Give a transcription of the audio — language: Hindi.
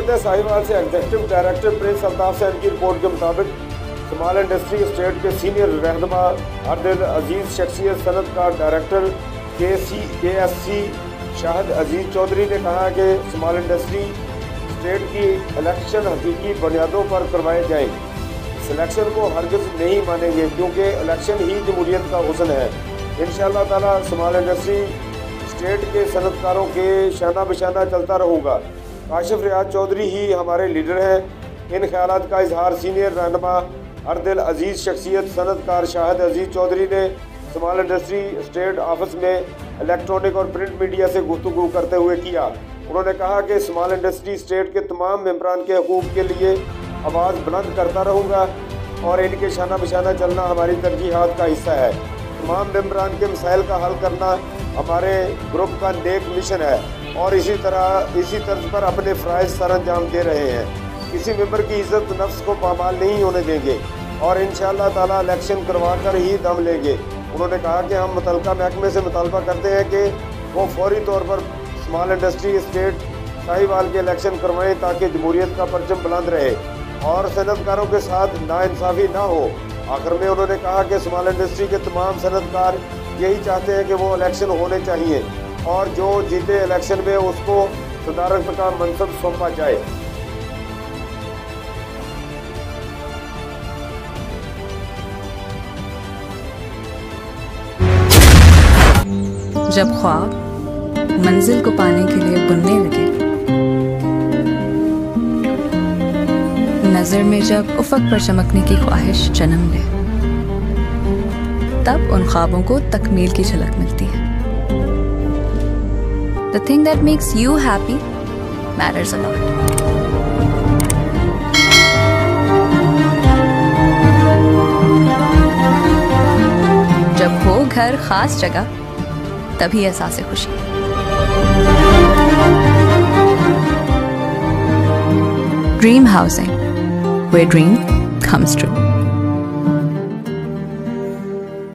हुकूमत साहिवाल से executive director prince Altaf Sain की रिपोर्ट के मुताबिक स्मॉल इंडस्ट्री स्टेट के सीनियर रहनुमा अर्दिल अजीज़ शख्सियत सनतकार डायरेक्टर KSC शाहिद अजीज़ चौधरी ने कहा कि स्मॉल इंडस्ट्री स्टेट की इलेक्शन हकीकी बुनियादों पर करवाए जाएँ। सिलेक्शन को हरगिज़ नहीं मानेंगे क्योंकि इलेक्शन ही जमहूरियत का हुस्न है। इंशाअल्लाह ताला स्मॉल इंडस्ट्री स्टेट के सनतकारों के शाना बशाना चलता रहूँगा। काशिफ रियाज चौधरी ही हमारे लीडर हैं। इन ख्यालात का इजहार सीनियर रहनुमा अर्दिल अजीज़ शख्सियत सनतकार शाहिद अजीज़ चौधरी ने स्मॉल इंडस्ट्री स्टेट ऑफिस में इलेक्ट्रॉनिक और प्रिंट मीडिया से गुफ्तगू करते हुए किया। उन्होंने कहा कि स्मॉल इंडस्ट्री स्टेट के तमाम मेंबरान के हकूक़ के लिए आवाज़ बुलंद करता रहूँगा और इनके शाना बशाना चलना हमारी तरजीहात का हिस्सा है। तमाम मेंबरान के मसाइल का हल करना हमारे ग्रुप का नेक मिशन है और इसी तर्ज पर अपने फ़राइज़ सर अंजाम दे रहे हैं। किसी मेंबर की इज़्ज़त नफ्स को पामाल नहीं होने देंगे और इंशाअल्लाह ताला इलेक्शन करवा कर ही दम लेंगे। उन्होंने कहा कि हम मुतलका महकमे से मुतालबा करते हैं कि वो फौरी तौर पर स्मॉल इंडस्ट्री स्टेट साहिवाल के इलेक्शन करवाएं ताकि जमहूरियत का परचम बुलंद रहे और सनतकारों के साथ नाइंसाफ़ी ना हो। आखिर में उन्होंने कहा कि स्मॉल इंडस्ट्री के तमाम सनतकार यही चाहते हैं कि वो इलेक्शन होने चाहिए और जो जीते इलेक्शन में उसको सदारत का मनसब सौंपा जाए। जब ख्वाब मंजिल को पाने के लिए बुनने लगे, नजर में जब उफक पर चमकने की ख्वाहिश जन्म ले, तब उन ख्वाबों को तकमील की झलक मिलती है। The thing that makes you happy matters a lot. जब हो घर खास जगह, तभी एहसास खुशी। Dream Housing, where dream comes true.